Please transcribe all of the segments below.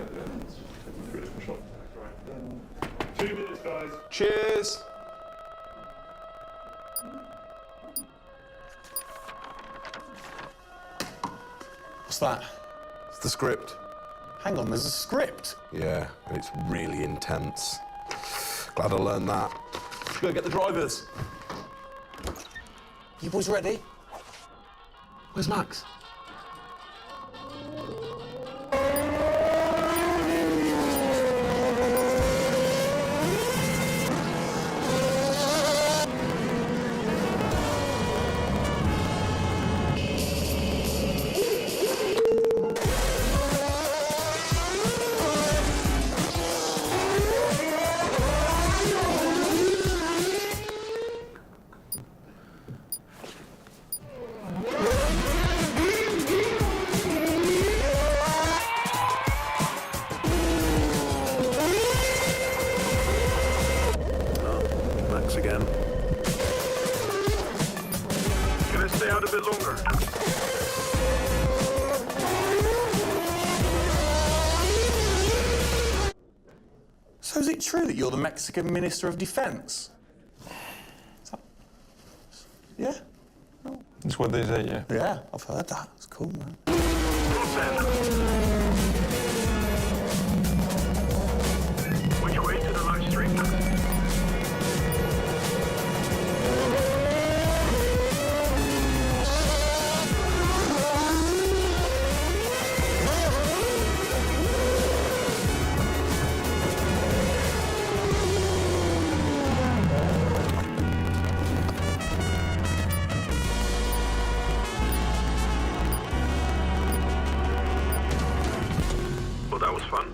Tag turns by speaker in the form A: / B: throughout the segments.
A: check the evidence. Take them through a shot. Right. 2 minutes, guys.
B: Cheers. What's that?
C: It's the script.
B: Hang on, there's a script.
C: Yeah, it's really intense. Glad I learned that.
B: Go get the drivers. You boys ready? Where's Max?
C: Again.
A: Can I stay out a bit longer?
B: So is it true that you're the Mexican Minister of Defense? Yeah?
D: That's what they say, yeah.
B: Yeah, I've heard that. It's cool, man.
A: Which way to the live stream? Well, that was fun.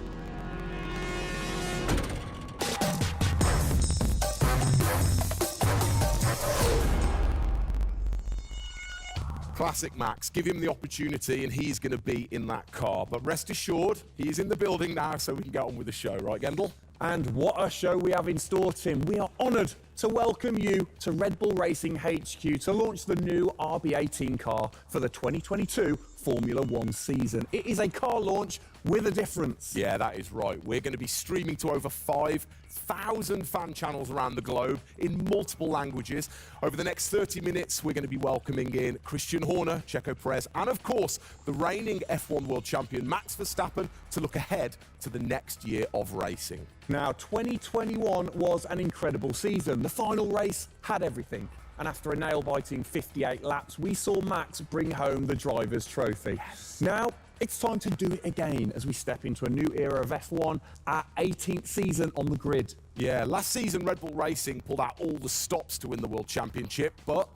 C: Classic Max. Give him the opportunity and he's going to be in that car. But rest assured, he's in the building now so we can get on with the show. Right, Gendel?
E: And what a show we have in store, Tim. We are honoured to welcome you to Red Bull Racing HQ to launch the new RB18 car for the 2022 Formula One season. It is a car launch with a difference.
C: Yeah, that is right. We're going to be streaming to over 5,000 fan channels around the globe in multiple languages. Over the next 30 minutes, we're going to be welcoming in Christian Horner, Checo Perez, and of course, the reigning F1 World Champion Max Verstappen to look ahead to the next year of racing.
E: Now, 2021 was an incredible season. The final race had everything. And after a nail-biting 58 laps, we saw Max bring home the Drivers' Trophy. Yes. Now, it's time to do it again as we step into a new era of F1, our 18th season on the grid.
C: Yeah, last season Red Bull Racing pulled out all the stops to win the World Championship, but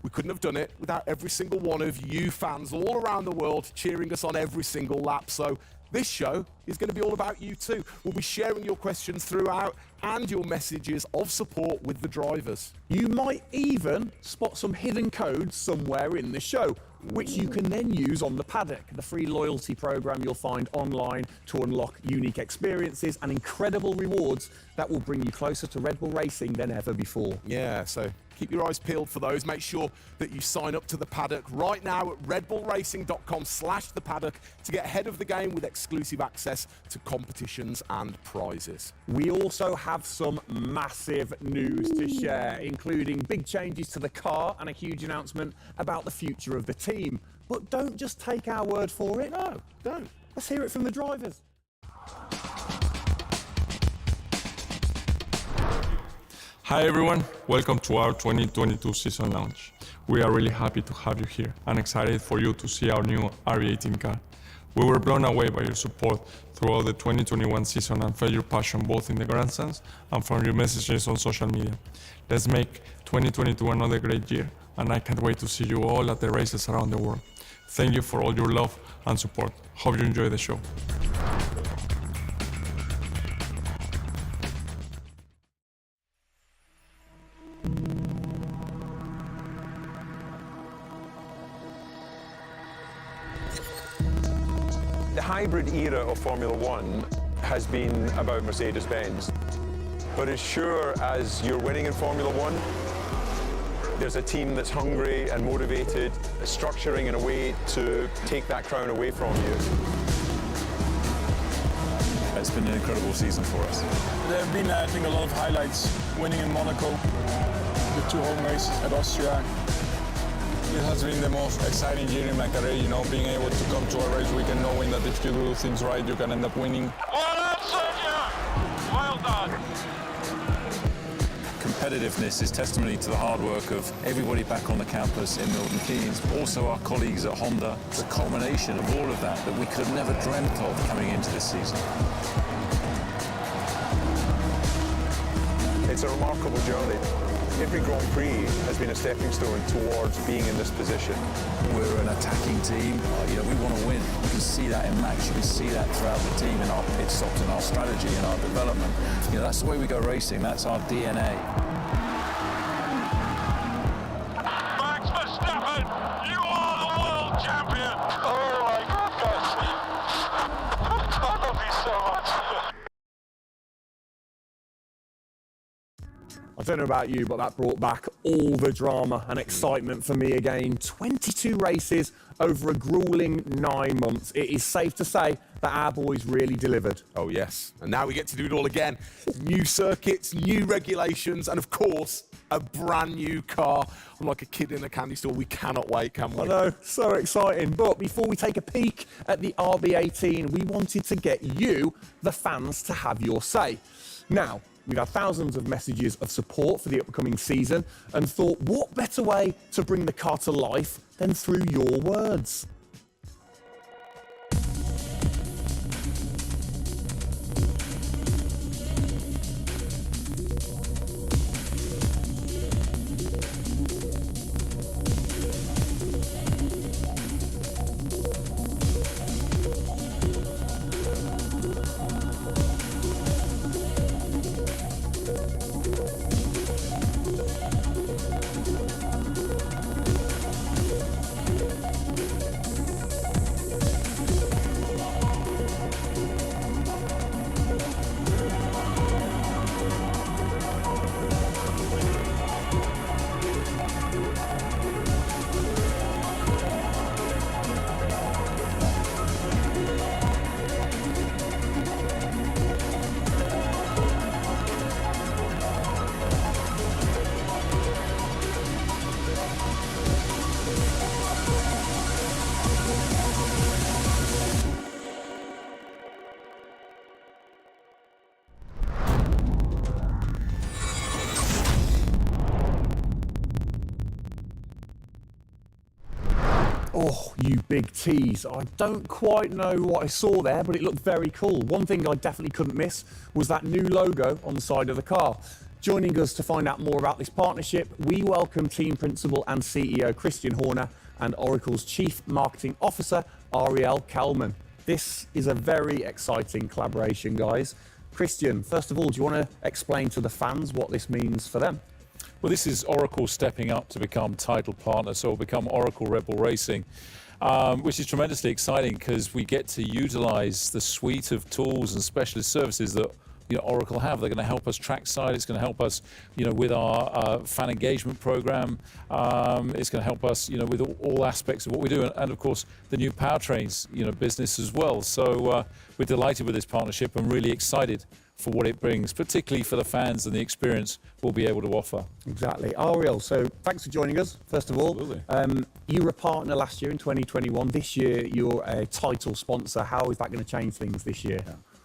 C: we couldn't have done it without every single one of you fans all around the world cheering us on every single lap. So this show is going to be all about you too. We'll be sharing your questions throughout and your messages of support with the drivers.
E: You might even spot some hidden codes somewhere in the show, which you can then use on the paddock, the free loyalty program you'll find online to unlock unique experiences and incredible rewards that will bring you closer to Red Bull Racing than ever before.
C: Yeah, so keep your eyes peeled for those. Make sure that you sign up to the paddock right now at redbullracing.com/the paddock to get ahead of the game with exclusive access to competitions and prizes.
E: We also have some massive news to share, including big changes to the car and a huge announcement about the future of the team. But don't just take our word for it. No, don't. Let's hear it from the drivers.
D: Hi everyone, welcome to our 2022 season launch. We are really happy to have you here and excited for you to see our new RB18 car. We were blown away by your support throughout the 2021 season and felt your passion both in the grandstands and from your messages on social media. Let's make 2022 another great year, and I can't wait to see you all at the races around the world. Thank you for all your love and support. Hope you enjoy the show.
F: The hybrid era of Formula One has been about Mercedes-Benz. But as sure as you're winning in Formula One, there's a team that's hungry and motivated, structuring in a way to take that crown away from you.
G: It's been an incredible season for us.
H: There have been, I think, a lot of highlights. Winning in Monaco, the 2 home races at Austria.
B: It has been the most exciting year in my career, you know, being able to come to a race weekend knowing that if you do things right, you can end up winning.
I: Well done, Sergio! Well done.
G: Competitiveness is testimony to the hard work of everybody back on the campus in Milton Keynes, also our colleagues at Honda. It's a culmination of all of that we could have never dreamt of coming into this season.
F: It's a remarkable journey. Every Grand Prix has been a stepping stone towards being in this position.
G: We're an attacking team. We want to win. You can see that in Max. You can see that throughout the team in our pit stops, in our strategy, in our development. That's the way we go racing. That's our DNA.
I: Max Verstappen, you are the world champion! Oh my goodness! I love you so much.
E: I don't know about you, but that brought back all the drama and excitement for me again. 22 races over a grueling 9 months. It is safe to say that our boys really delivered.
C: Oh yes, and now we get to do it all again. New circuits, new regulations, and of course, a brand new car. I'm like a kid in a candy store. We cannot wait, can we?
E: I know, so exciting. But before we take a peek at the RB18, we wanted to get you, the fans, to have your say. Now, we've had thousands of messages of support for the upcoming season and thought, what better way to bring the car to life than through your words? Oh, you big tease. I don't quite know what I saw there, but it looked very cool. One thing I definitely couldn't miss was that new logo on the side of the car. Joining us to find out more about this partnership, we welcome Team Principal and CEO Christian Horner and Oracle's Chief Marketing Officer, Ariel Kalman. This is a very exciting collaboration, guys. Christian, first of all, do you want to explain to the fans what this means for them?
J: Well, this is Oracle stepping up to become title partner, so it'll become Oracle Red Bull Racing, which is tremendously exciting because we get to utilize the suite of tools and specialist services that Oracle have. They're going to help us trackside. It's going to help us, with our fan engagement program. It's going to help us, with all aspects of what we do, and of course the new powertrains, business as well. So we're delighted with this partnership and really excited for what it brings, particularly for the fans and the experience we'll be able to offer.
E: Exactly. Ariel, so thanks for joining us, first of all.
J: Absolutely.
E: You were a partner last year in 2021. This year, you're a title sponsor. How is that going to change things this year?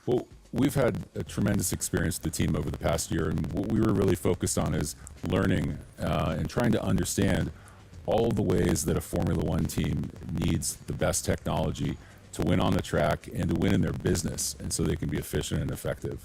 J: Well,
K: We've had a tremendous experience with the team over the past year, and what we were really focused on is learning and trying to understand all the ways that a Formula One team needs the best technology to win on the track and to win in their business, and so they can be efficient and effective.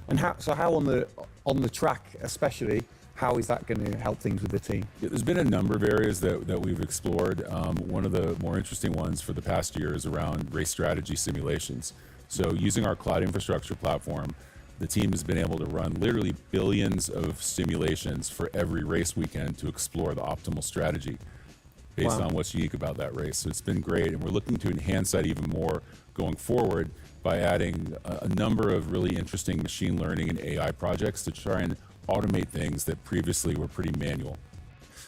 E: And how on the track especially, how is that going to help things with the team?
K: There's been a number of areas that we've explored. One of the more interesting ones for the past year is around race strategy simulations. So using our cloud infrastructure platform, the team has been able to run literally billions of simulations for every race weekend to explore the optimal strategy based on what's unique about that race. So it's been great, and we're looking to enhance that even more going forward by adding a number of really interesting machine learning and AI projects to try and automate things that previously were pretty manual.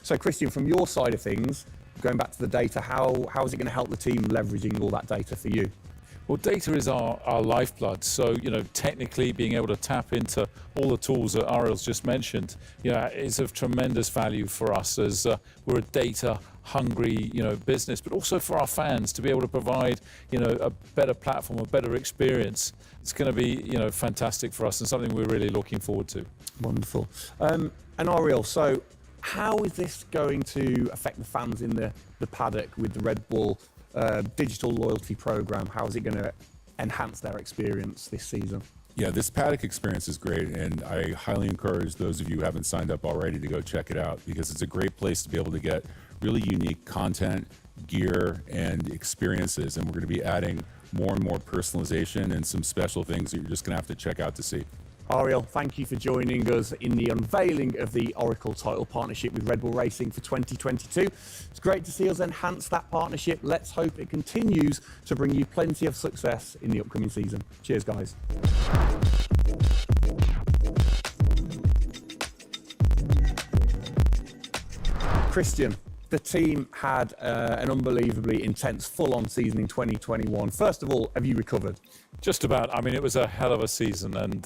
E: So Christian, from your side of things, going back to the data, how is it going to help the team leveraging all that data for you?
J: Well, data is our lifeblood. So, technically being able to tap into all the tools that Ariel's just mentioned, is of tremendous value for us as we're a data-hungry, business, but also for our fans to be able to provide, a better platform, a better experience. It's going to be, fantastic for us and something we're really looking forward to.
E: Wonderful. And Ariel, so how is this going to affect the fans in the paddock with the Red Bull digital loyalty program? How is it going to enhance their experience this season?
K: Yeah, this paddock experience is great, and I highly encourage those of you who haven't signed up already to go check it out, because it's a great place to be able to get really unique content, gear, and experiences, and we're going to be adding more and more personalization and some special things that you're just going to have to check out to see.
E: Ariel, thank you for joining us in the unveiling of the Oracle title partnership with Red Bull Racing for 2022. It's great to see us enhance that partnership. Let's hope it continues to bring you plenty of success in the upcoming season. Cheers, guys. Christian, the team had an unbelievably intense full-on season in 2021. First of all, have you recovered?
J: Just about. I mean, it was a hell of a season, and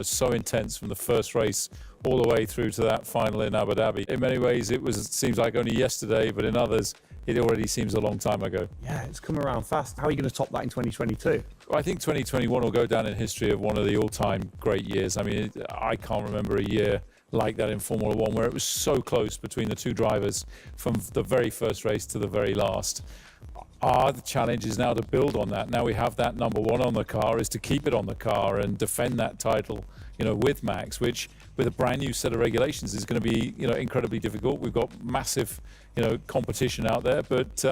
J: so intense from the first race all the way through to that final in Abu Dhabi. In many ways, it seems like only yesterday, but in others, it already seems a long time ago.
E: Yeah, it's come around fast. How are you going to top that in 2022?
J: Well, I think 2021 will go down in history of one of the all-time great years. I mean, I can't remember a year like that in Formula One, where it was so close between the two drivers from the very first race to the very last. The challenge is now to build on that. Now we have that number one on the car, is to keep it on the car and defend that title, with Max, which with a brand new set of regulations is going to be, incredibly difficult. We've got massive, competition out there, but,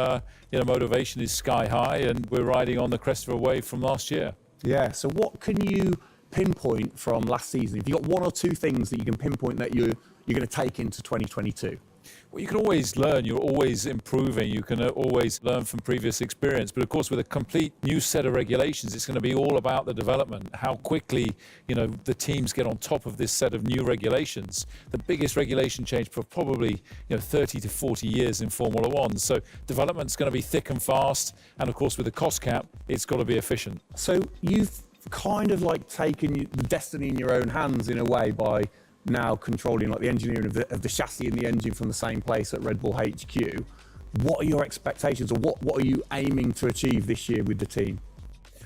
J: motivation is sky high, and we're riding on the crest of a wave from last year.
E: Yeah, so what can you pinpoint from last season? If you've got one or two things that you can pinpoint that you're going to take into 2022?
J: Well, you can always learn. You're always improving. You can always learn from previous experience. But of course, with a complete new set of regulations, it's going to be all about the development. How quickly, the teams get on top of this set of new regulations. The biggest regulation change for probably, 30 to 40 years in Formula One. So development's going to be thick and fast. And of course, with the cost cap, it's got to be efficient.
E: So you've kind of like taken the destiny in your own hands in a way by now controlling like the engineering of the chassis and the engine from the same place at Red Bull HQ. What are your expectations, or what are you aiming to achieve this year with the team?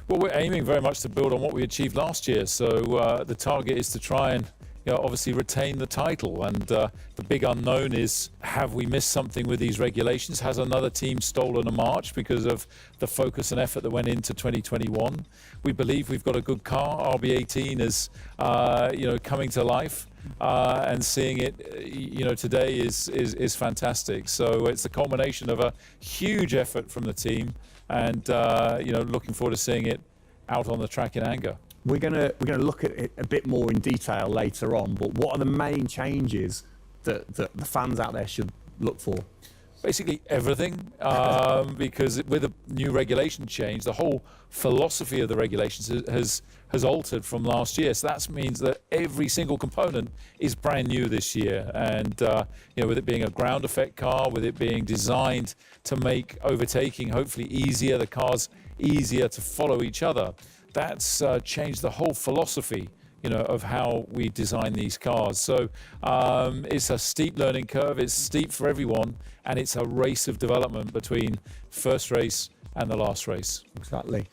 J: Well, we're aiming very much to build on what we achieved last year. So the target is to try and obviously retain the title. And the big unknown is, have we missed something with these regulations? Has another team stolen a march because of the focus and effort that went into 2021? We believe we've got a good car. RB18 is, coming to life. And seeing it, today is fantastic. So it's a culmination of a huge effort from the team, and looking forward to seeing it out on the track in anger.
E: We're gonna look at it a bit more in detail later on. But what are the main changes that the fans out there should look for?
J: Basically everything, because with a new regulation change, the whole philosophy of the regulations has altered from last year. So that means that every single component is brand new this year. And with it being a ground effect car, with it being designed to make overtaking hopefully easier, the cars easier to follow each other, that's changed the whole philosophy of how we design these cars. So it's a steep learning curve. It's steep for everyone, and it's a race of development between first race and the last race.
E: Exactly.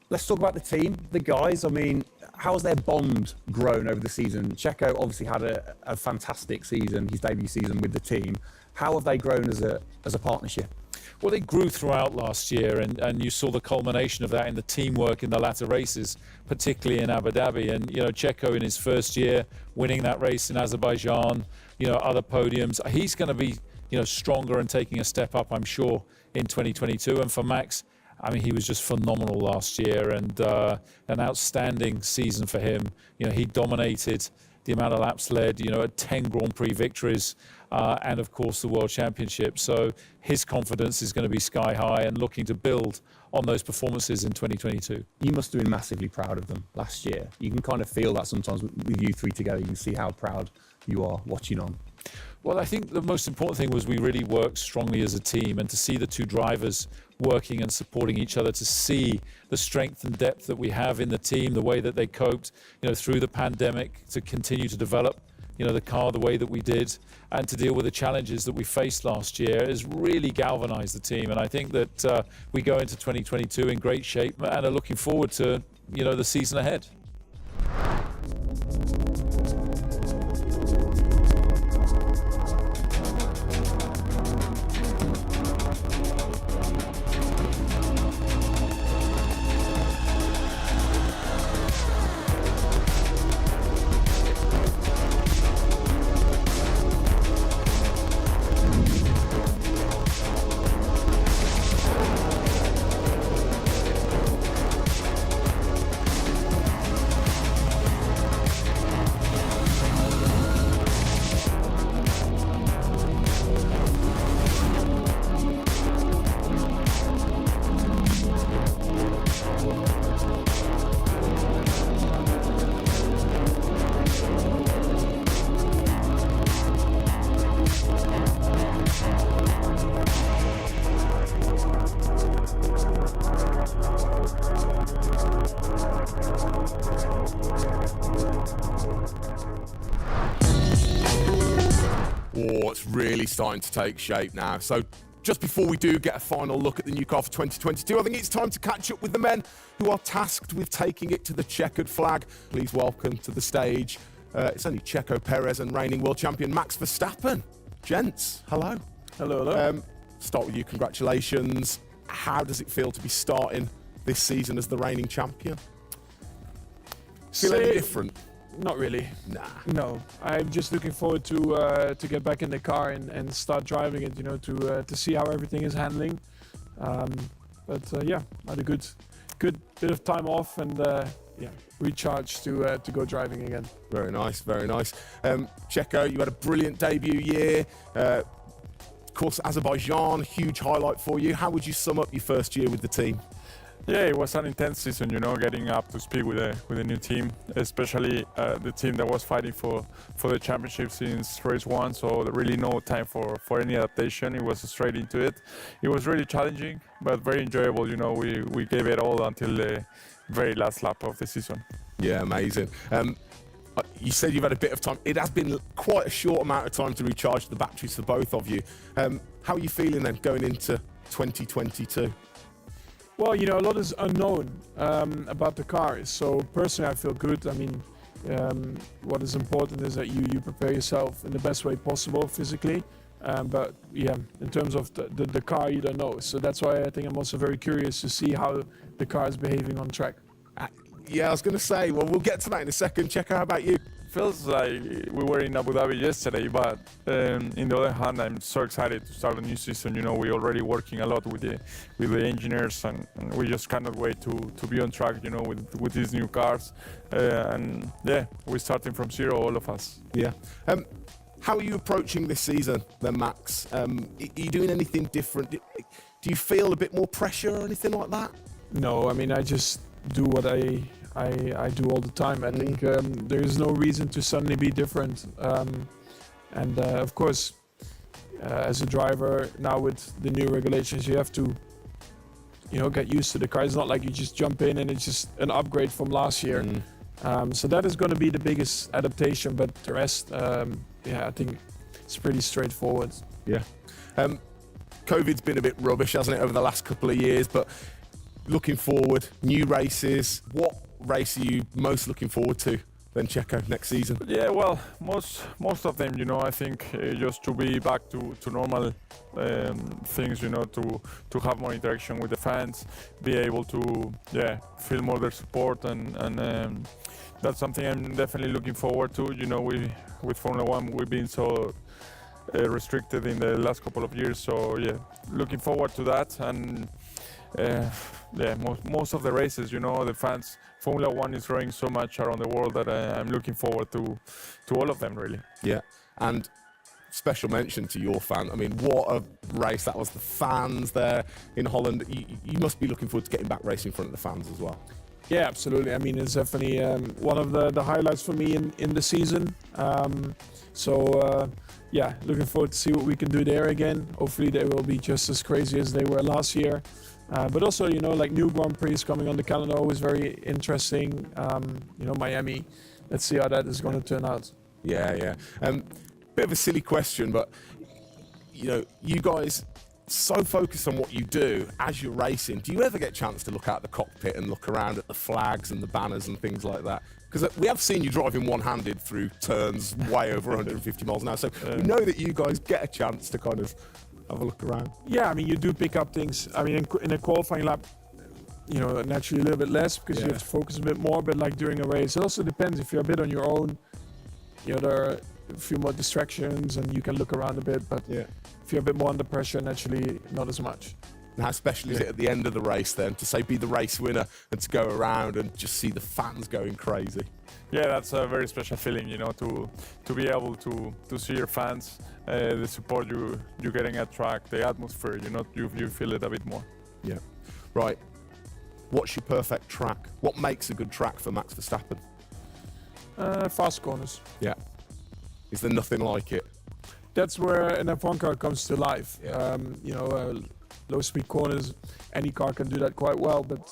E: Let's talk about the team, the guys. I mean, how has their bond grown over the season? Checo obviously had a fantastic season, his debut season with the team. How have they grown as a partnership?
J: Well, they grew throughout last year, and you saw the culmination of that in the teamwork in the latter races, particularly in Abu Dhabi. And, Checo in his first year, winning that race in Azerbaijan, other podiums. He's going to be, stronger and taking a step up, I'm sure, in 2022. And for Max, I mean, he was just phenomenal last year, and an outstanding season for him. He dominated the amount of laps led, at 10 Grand Prix victories, and of course the World Championship. So his confidence is going to be sky high and looking to build on those performances in 2022.
E: You must have been massively proud of them last year. You can kind of feel that sometimes with you three together. You can see how proud you are watching on.
J: Well, I think the most important thing was we really worked strongly as a team, and to see the two drivers working and supporting each other, to see the strength and depth that we have in the team, the way that they coped, through the pandemic, to continue to develop, the car the way that we did, and to deal with the challenges that we faced last year, has really galvanized the team. And I think that we go into 2022 in great shape and are looking forward to, the season ahead.
C: Oh, it's really starting to take shape now. So just before we do get a final look at the new car for 2022, I think it's time to catch up with the men who are tasked with taking it to the checkered flag. Please welcome to the stage, it's only Checo Perez and reigning world champion Max Verstappen. Gents, hello.
H: Hello, hello.
C: Start with you, congratulations. How does it feel to be starting this season as the reigning champion? Feel any different?
H: Not really.
C: Nah.
H: No, I'm just looking forward to get back in the car and start driving it. To see how everything is handling. Yeah, I had a good bit of time off and recharge to go driving again.
C: Very nice, very nice. Checo, you had a brilliant debut year. Of course, Azerbaijan, huge highlight for you. How would you sum up your first year with the team?
B: Yeah, it was an intense season, getting up to speed with a new team, especially the team that was fighting for the championship since race one. So there really no time for any adaptation. It was straight into it. It was really challenging, but very enjoyable. We gave it all until the very last lap of the season.
C: Yeah, amazing. You said you've had a bit of time. It has been quite a short amount of time to recharge the batteries for both of you. How are you feeling then going into 2022?
H: Well, a lot is unknown about the car. So personally, I feel good. I mean, what is important is that you prepare yourself in the best way possible physically. But yeah, in terms of the car, you don't know. So that's why I think I'm also very curious to see how the car is behaving on track.
C: Yeah, I was going to say, well, we'll get to that in a second. Checo, how about you?
B: Feels like we were in Abu Dhabi yesterday, but in the other hand, I'm so excited to start a new season. We're already working a lot with the engineers, and we just cannot wait to be on track, with these new cars. And yeah, we're starting from zero, all of us.
C: Yeah. How are you approaching this season then, Max? Are you doing anything different? Do you feel a bit more pressure or anything like that?
H: No, I mean, I just do what I do all the time. I think there is no reason to suddenly be different. Of course, as a driver now with the new regulations, you have to, get used to the car. It's not like you just jump in and it's just an upgrade from last year. So that is going to be the biggest adaptation. But the rest, I think it's pretty straightforward.
C: Yeah. COVID's been a bit rubbish, hasn't it, over the last couple of years? But looking forward, new races, what race are you most looking forward to then, Checo, next season?
B: Yeah, well, most of them, I think just to be back to normal things, to have more interaction with the fans, be able to, feel more their support, and that's something I'm definitely looking forward to. With Formula One, we've been so restricted in the last couple of years, so looking forward to that. And most of the races, the fans, Formula One is growing so much around the world that I'm looking forward to all of them, really.
C: Yeah, and special mention to your fan. I mean, what a race that was. The fans there in Holland. You must be looking forward to getting back racing in front of the fans as well.
H: Yeah, absolutely. I mean, it's definitely one of the highlights for me in the season. Looking forward to see what we can do there again. Hopefully they will be just as crazy as they were last year. But also, like new Grand Prix coming on the calendar, always very interesting. Miami. Let's see how that is going to turn out.
C: Yeah. Bit of a silly question, but you guys so focused on what you do as you're racing. Do you ever get a chance to look out the cockpit and look around at the flags and the banners and things like that? Because we have seen you driving one-handed through turns way over 150 miles an hour. So we know that you guys get a chance to kind of have a look around.
H: Yeah, I mean, you do pick up things. I mean, in a qualifying lap, naturally a little bit less because you have to focus a bit more. But like during a race, it also depends. If you're a bit on your own, there are a few more distractions and you can look around a bit. But if you're a bit more under pressure, naturally not as much.
C: And how special is it at the end of the race then to be the race winner and to go around and just see the fans going crazy?
B: Yeah, that's a very special feeling, to be able to see your fans, the support you're getting at track, the atmosphere, you feel it a bit more.
C: Yeah. Right. What's your perfect track? What makes a good track for Max Verstappen?
H: Fast corners.
C: Yeah. Is there nothing like it?
H: That's where an F1 car comes to life.
C: Yeah.
H: Low-speed corners, any car can do that quite well, but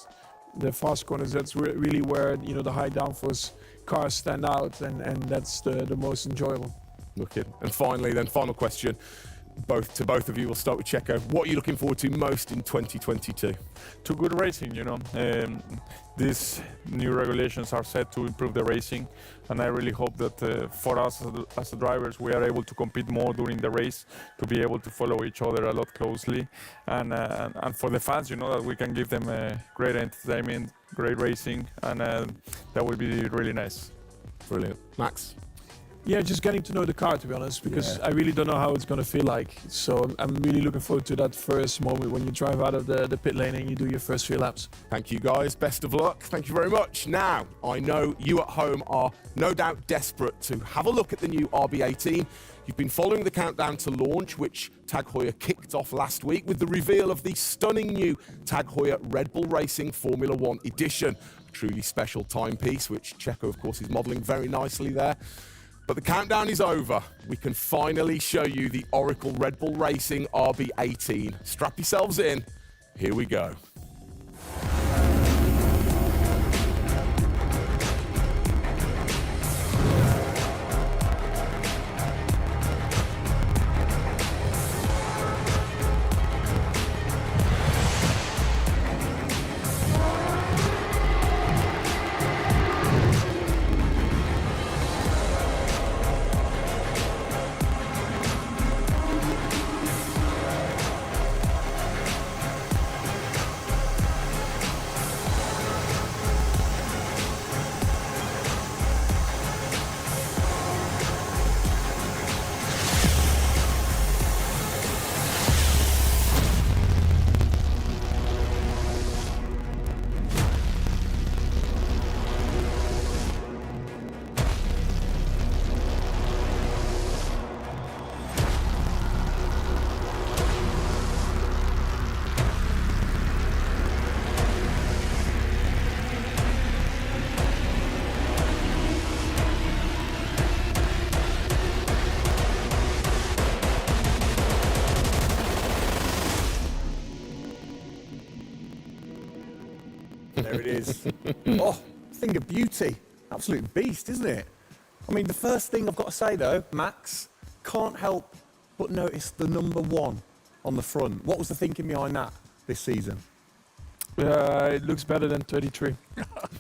H: the fast corners, that's really where the high downforce cars stand out, and that's the most enjoyable.
C: Wicked. And finally, final question, both of you. We'll start with Checo. What are you looking forward to most in 2022?
B: To good racing, these new regulations are set to improve the racing, and I really hope that for us as drivers, we are able to compete more during the race, to be able to follow each other a lot closely, and for the fans, that we can give them great entertainment, great racing, and that would be really nice.
C: Brilliant. Max?
H: Yeah, just getting to know the car, to be honest, because I really don't know how it's going to feel like. So I'm really looking forward to that first moment when you drive out of the pit lane and you do your first few laps.
C: Thank you, guys. Best of luck. Thank you very much. Now, I know you at home are no doubt desperate to have a look at the new RB18. You've been following the countdown to launch, which Tag Heuer kicked off last week with the reveal of the stunning new Tag Heuer Red Bull Racing Formula One edition. A truly special timepiece, which Checo, of course, is modelling very nicely there. But the countdown is over. We can finally show you the Oracle Red Bull Racing RB18. Strap yourselves in. Here we go.
E: There it is. Oh, thing of beauty. Absolute beast, isn't it? I mean, the first thing I've got to say, though, Max, can't help but notice the number 1 on the front. What was the thinking behind that this season?
H: It looks better than 33.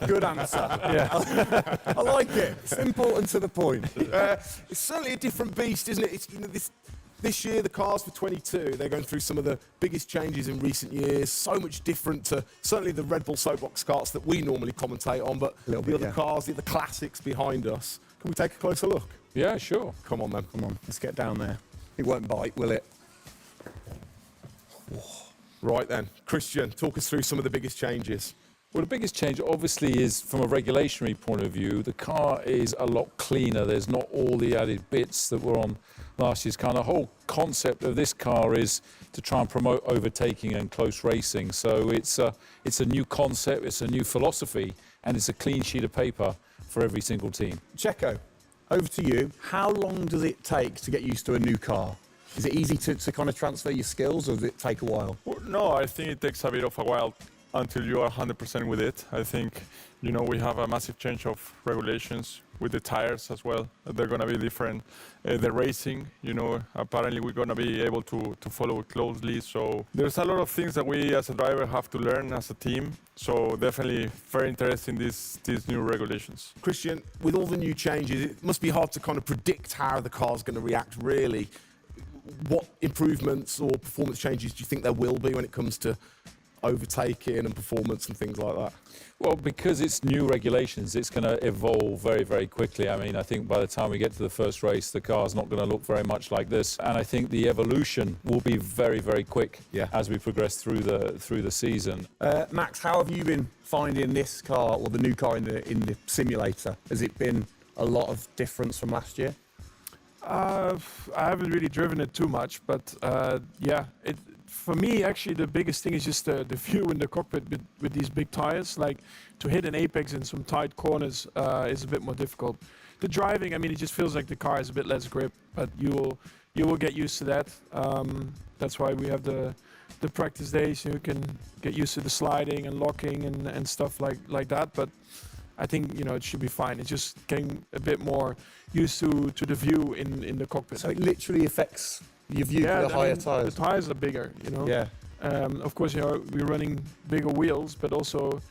E: Good answer.
H: Yeah.
E: I like it. Simple and to the point.
C: It's certainly a different beast, isn't it? It's, this year, the cars for 22, they're going through some of the biggest changes in recent years. So much different to certainly the Red Bull Soapbox karts that we normally commentate on, but the other cars, the classics behind us. Can we take a closer look?
J: Yeah, sure.
C: Come on, then.
E: Come on, let's get down there. It won't bite, will it?
C: Right then, Christian, talk us through some of the biggest changes.
J: Well, the biggest change obviously is from a regulatory point of view. The car is a lot cleaner. There's not all the added bits that were on last year's car. The whole concept of this car is to try and promote overtaking and close racing. So it's a new concept, it's a new philosophy, and it's a clean sheet of paper for every single team.
E: Checo, over to you. How long does it take to get used to a new car? Is it easy to kind of transfer your skills, or does it take a while?
B: Well, no, I think it takes a bit of a while until you are 100% with it. I think, you know, we have a massive change of regulations with the tires as well. They're going to be different. The racing, you know, apparently we're going to be able to follow it closely. So there's a lot of things that we as a driver have to learn as a team. So definitely very interesting, these new regulations.
C: Christian, with all the new changes, it must be hard to kind of predict how the car's going to react, really. What improvements or performance changes do you think there will be when it comes to overtaking and performance and things like that?
J: Well, because it's new regulations, it's going to evolve very, very quickly. I mean, I think by the time we get to the first race, the car's not going to look very much like this. And I think the evolution will be very, very quick as we progress through the season.
E: Max, how have you been finding this car, or the new car in the simulator? Has it been a lot of difference from last year?
H: I haven't really driven it too much, but yeah, for me, actually, the biggest thing is just the view in the cockpit with these big tires. Like, to hit an apex in some tight corners is a bit more difficult. The driving, I mean, it just feels like the car has a bit less grip, but you will get used to that. That's why we have the practice days. You can get used to the sliding and locking and stuff like that. But I think, you know, it should be fine. It's just getting a bit more used to the view in the cockpit.
E: So it literally affects your view for the higher tires.
H: The tires are bigger, you know.
E: Yeah.
H: Of course, you know, we're running bigger wheels, but also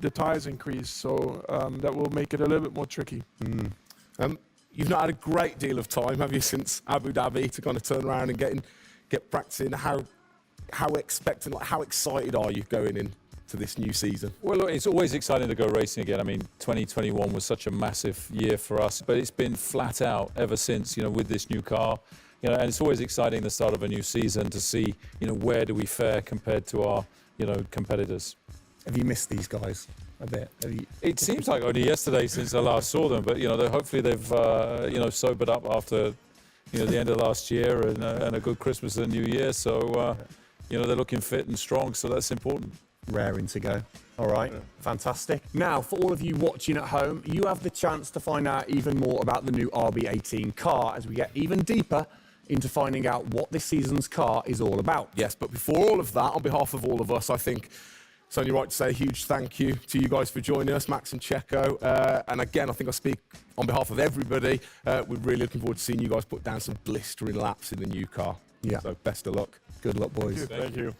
H: the tires increase, so that will make it a little bit more tricky.
C: You've not had a great deal of time, have you, since Abu Dhabi, to kind of turn around and get practicing? How expectant, like, how excited are you going in to this new season?
J: Well, look, it's always exciting to go racing again. I mean, 2021 was such a massive year for us, but it's been flat out ever since, you know, with this new car. You know, and it's always exciting the start of a new season to see, you know, where do we fare compared to our, you know, competitors.
E: Have you missed these guys a bit?
J: It seems like only yesterday since I last saw them, but, you know, hopefully they've, you know, sobered up after, you know, the end of last year and a good Christmas and New Year. So, you know, they're looking fit and strong, so that's important.
E: Raring to go. All right, fantastic. Now, for all of you watching at home, you have the chance to find out even more about the new RB18 car as we get even deeper into finding out what this season's car is all about.
C: Yes, but before all of that, on behalf of all of us, I think it's only right to say a huge thank you to you guys for joining us, Max and Checo. And again, I think I speak on behalf of everybody. We're really looking forward to seeing you guys put down some blistering laps in the new car.
E: Yeah.
C: So best of luck.
E: Good luck, boys.
B: Thank you.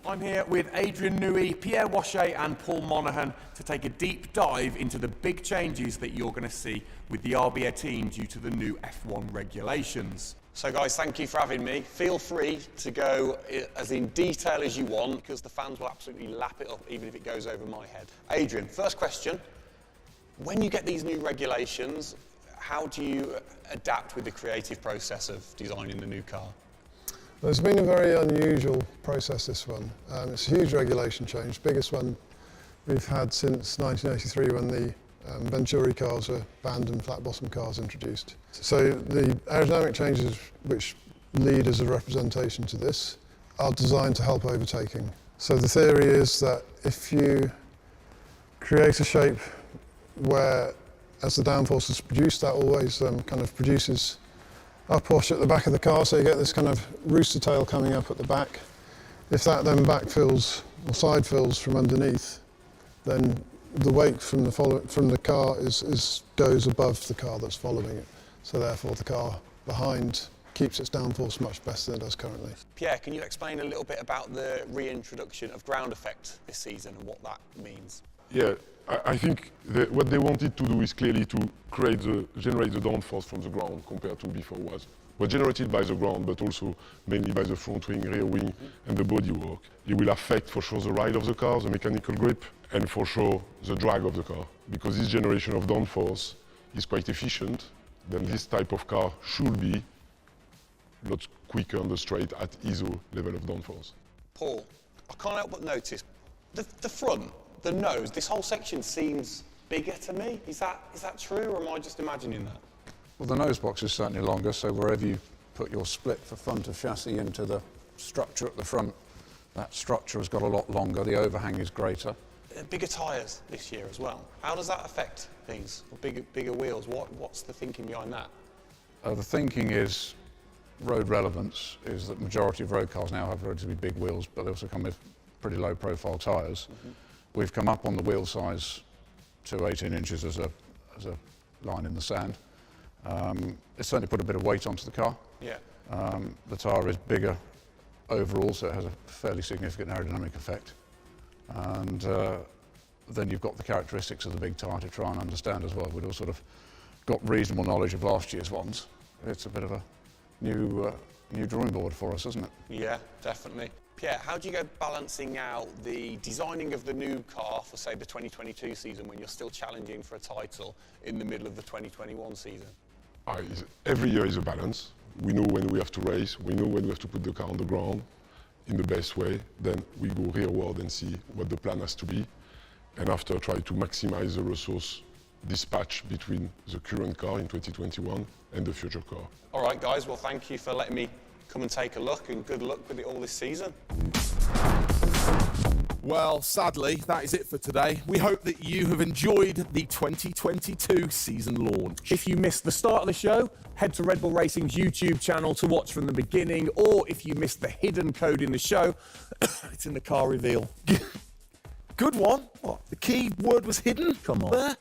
E: I'm here with Adrian Newey, Pierre Wachet and Paul Monaghan to take a deep dive into the big changes that you're going to see with the RB18 due to the new F1 regulations.
L: So guys, thank you for having me. Feel free to go as in detail as you want, because the fans will absolutely lap it up even if it goes over my head. Adrian, first question. When you get these new regulations, how do you adapt with the creative process of designing the new car?
M: Well, it's been a very unusual process, this one. It's a huge regulation change, biggest one we've had since 1983 when the Venturi cars were banned and flat bottom cars introduced. So the aerodynamic changes which lead as a representation to this are designed to help overtaking. So the theory is that if you create a shape where, as the downforce is produced, that always kind of produces upwash at the back of the car, so you get this kind of rooster tail coming up at the back. If that then backfills or side fills from underneath, then the weight from the car goes above the car that's following it. So therefore the car behind keeps its downforce much better than it does currently.
L: Pierre, can you explain a little bit about the reintroduction of ground effect this season and what that means?
N: Yeah, I think what they wanted to do is clearly to generate the downforce from the ground compared to before was generated by the ground, but also mainly by the front wing, rear wing, and the bodywork. It will affect for sure the ride of the car, the mechanical grip, and for sure the drag of the car. Because this generation of downforce is quite efficient, then this type of car should be a lot quicker on the straight at ISO level of downforce.
L: Paul, I can't help but notice the front, the nose, this whole section seems bigger to me. Is that true, or am I just imagining that?
O: Well, the nose box is certainly longer, so wherever you put your split for front of chassis into the structure at the front, that structure has got a lot longer, the overhang is greater.
L: Bigger tyres this year as well. How does that affect things? Bigger wheels, what's the thinking behind that?
O: The thinking is, road relevance is that the majority of road cars now have relatively big wheels, but they also come with pretty low profile tyres. We've come up on the wheel size to 18 inches as a line in the sand. It's certainly put a bit of weight onto the car.
L: Yeah.
O: The tyre is bigger overall, so it has a fairly significant aerodynamic effect. And then you've got the characteristics of the big tyre to try and understand as well. We'd all sort of got reasonable knowledge of last year's ones. It's a bit of a new drawing board for us, isn't it?
L: Yeah, definitely. Pierre, how do you go balancing out the designing of the new car for, say, the 2022 season when you're still challenging for a title in the middle of the 2021 season?
N: Every year is a balance. We know when we have to race, we know when we have to put the car on the ground in the best way. Then we go rearward and see what the plan has to be. And after, try to maximize the resource dispatch between the current car in 2021 and the future car.
L: All right, guys, well, thank you for letting me come and take a look, and good luck with it all this season.
C: Well, sadly, that is it for today. We hope that you have enjoyed the 2022 season launch.
E: If you missed the start of the show, head to Red Bull Racing's YouTube channel to watch from the beginning, or if you missed the hidden code in the show, it's in the car reveal.
C: Good one. What, the key word was hidden?
E: Come on.
C: There.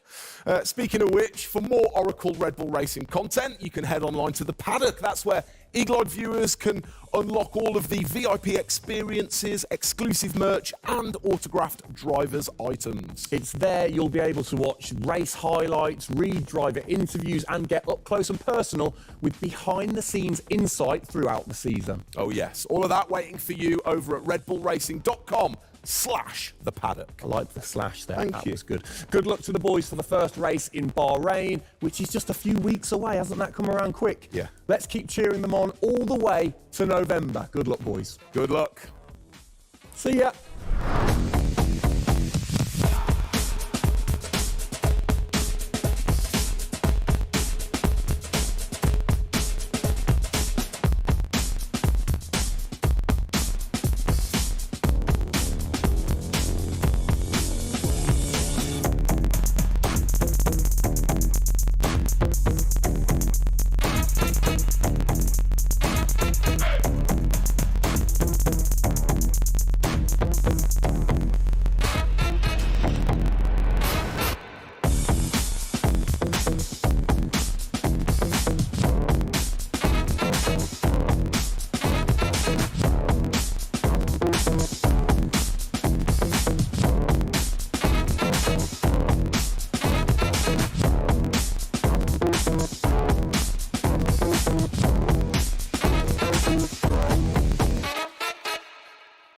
C: Speaking of which, for more Oracle Red Bull Racing content, you can head online to the paddock. That's where eagle-eyed viewers can unlock all of the VIP experiences, exclusive merch, and autographed drivers' items.
E: It's there you'll be able to watch race highlights, read driver interviews, and get up close and personal with behind-the-scenes insight throughout the season.
C: Oh yes, all of that waiting for you over at redbullracing.com/the paddock.
E: I like the slash there.
C: Thank
E: that
C: you.
E: was good. Good luck to the boys for the first race in Bahrain, which is just a few weeks away. Hasn't that come around quick?
C: Yeah.
E: Let's keep cheering them on all the way to November. Good luck, boys.
C: Good luck.
E: See ya.